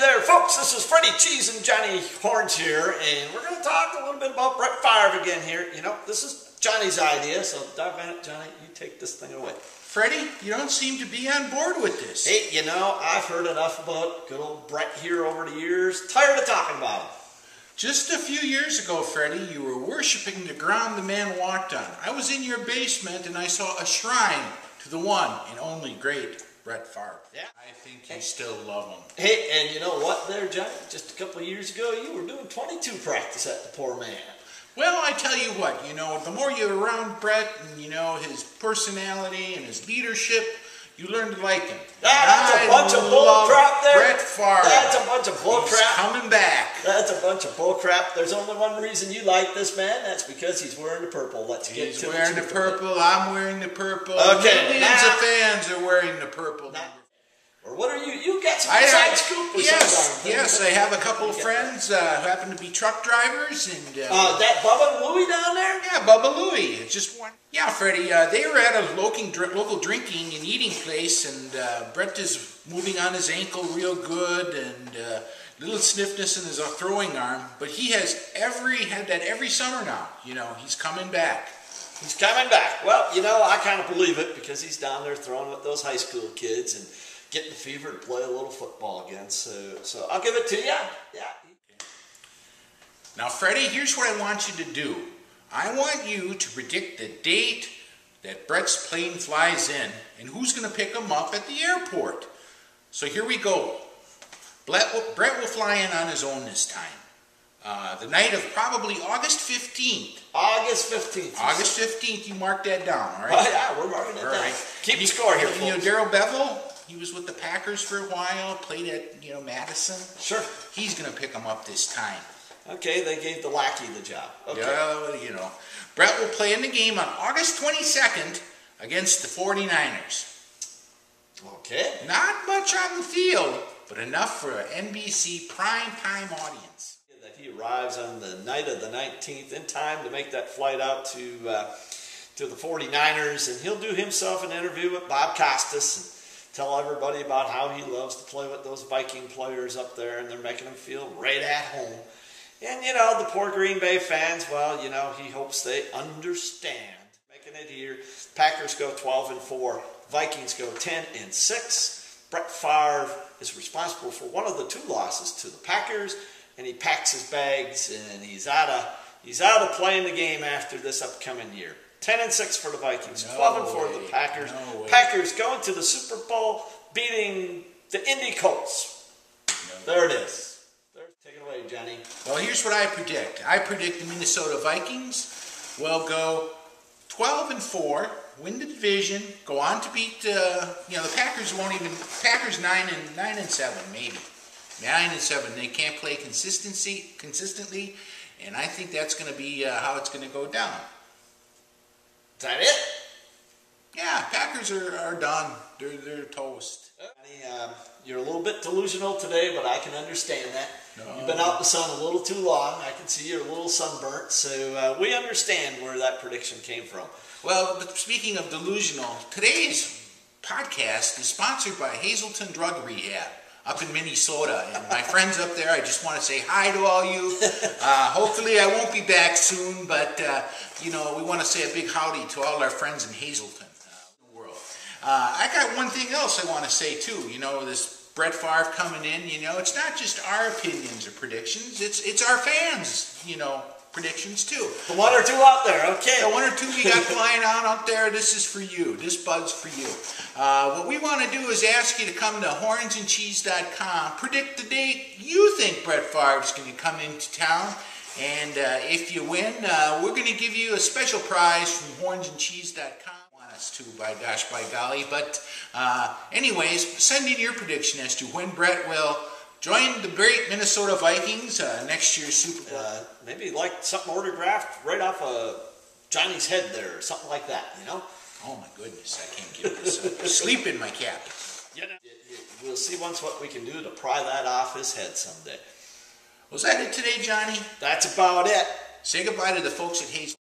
there, folks. This is Freddie Cheese and Johnny Horns here, and we're going to talk a little bit about Brett Favre again here. You know, this is Johnny's idea, so dive in it, Johnny. You take this thing away. Freddie, you don't seem to be on board with this. Hey, you know, I've heard enough about good old Brett here over the years. Tired of talking about him. Just a few years ago, Freddie, you were worshiping the ground the man walked on. I was in your basement and I saw a shrine to the one and only great Brett Favre. Yeah. I think you still love him. Hey, and you know what there, Johnny? Just a couple of years ago, you were doing 22 practice at the poor man. Well, I tell you what, the more you're around Brett and, his personality and his leadership, you learn to like him. That's a bunch of bull crap there. Brett Favre. That's a bunch of bull crap. He's coming back. That's a bunch of bull crap. There's only one reason you like this man. That's because he's wearing the purple. He's wearing the purple. I'm wearing the purple. Okay. Millions of fans are wearing the purple. Or what are you? You got some inside scoop or something. Yes, I have a couple of friends who happen to be truck drivers. And that Bubba and Louie down there? Yeah, Bubba Louie. It's just one. Yeah, Freddie, they were at a local drinking and eating place, and Brett is moving on his ankle real good, and little stiffness in his throwing arm, but he has had that every summer now. He's coming back. He's coming back. Well, I kind of believe it because he's down there throwing with those high school kids and getting the fever to play a little football again. So I'll give it to you. Yeah. Now, Freddie, here's what I want you to do. I want you to predict the date that Brett's plane flies in and who's going to pick him up at the airport. So here we go. Brett will fly in on his own this time. The night of probably August 15th. August 15th. August 15th, you mark that down, all right? Oh, yeah, we're marking it down. Right. Keep the score here, folks. Darrell Bevel, he was with the Packers for a while, played at, Madison. Sure. He's going to pick him up this time. Okay, they gave the lackey the job. Okay. Yeah, Brett will play in the game on August 22nd against the 49ers. Okay. Not much on the field, but enough for an NBC primetime audience. That he arrives on the night of the 19th in time to make that flight out to the 49ers, and he'll do himself an interview with Bob Costas and tell everybody about how he loves to play with those Viking players up there, and they're making him feel right at home. And, the poor Green Bay fans, well, he hopes they understand. Making it here, Packers go 12-4, Vikings go 10-6. Brett Favre is responsible for one of the two losses to the Packers, and he packs his bags and he's out of playing the game after this upcoming year. 10-6 for the Vikings, 12-4 for the Packers. Packers going to the Super Bowl, beating the Indy Colts. There it is. Take it away, Johnny. Well, here's what I predict. I predict the Minnesota Vikings will go 12-4, win the division, go on to beat the Packers. Packers 9-7 maybe. 9-7. They can't play consistently, and I think that's going to be how it's going to go down. Is that it? Yeah, Packers are done. They're toast. You're a little bit delusional today, but I can understand that. No. You've been out in the sun a little too long. I can see you're a little sunburnt, so we understand where that prediction came from. Well, but speaking of delusional, today's podcast is sponsored by Hazelton Drug Rehab up in Minnesota. And my friends up there, I just want to say hi to all you. Hopefully I won't be back soon, but, we want to say a big howdy to all our friends in Hazelton. I got one thing else I want to say too. This Brett Favre coming in. It's not just our opinions or predictions. It's our fans. Predictions too. The one or two out there. Okay. The one or two we got flying on up there. This is for you. This bud's for you. What we want to do is ask you to come to hornsandcheese.com. Predict the date you think Brett Favre is going to come into town. And if you win, we're going to give you a special prize from hornsandcheese.com. To by gosh by golly, but anyways, send in your prediction as to when Brett will join the great Minnesota Vikings next year's Super Bowl. Maybe like something autographed right off of Johnny's head there, or something like that. Oh my goodness, I can't get this sleep in my cap. We'll see once what we can do to pry that off his head someday. Was that it today, Johnny? That's about it. Say goodbye to the folks at Hayes.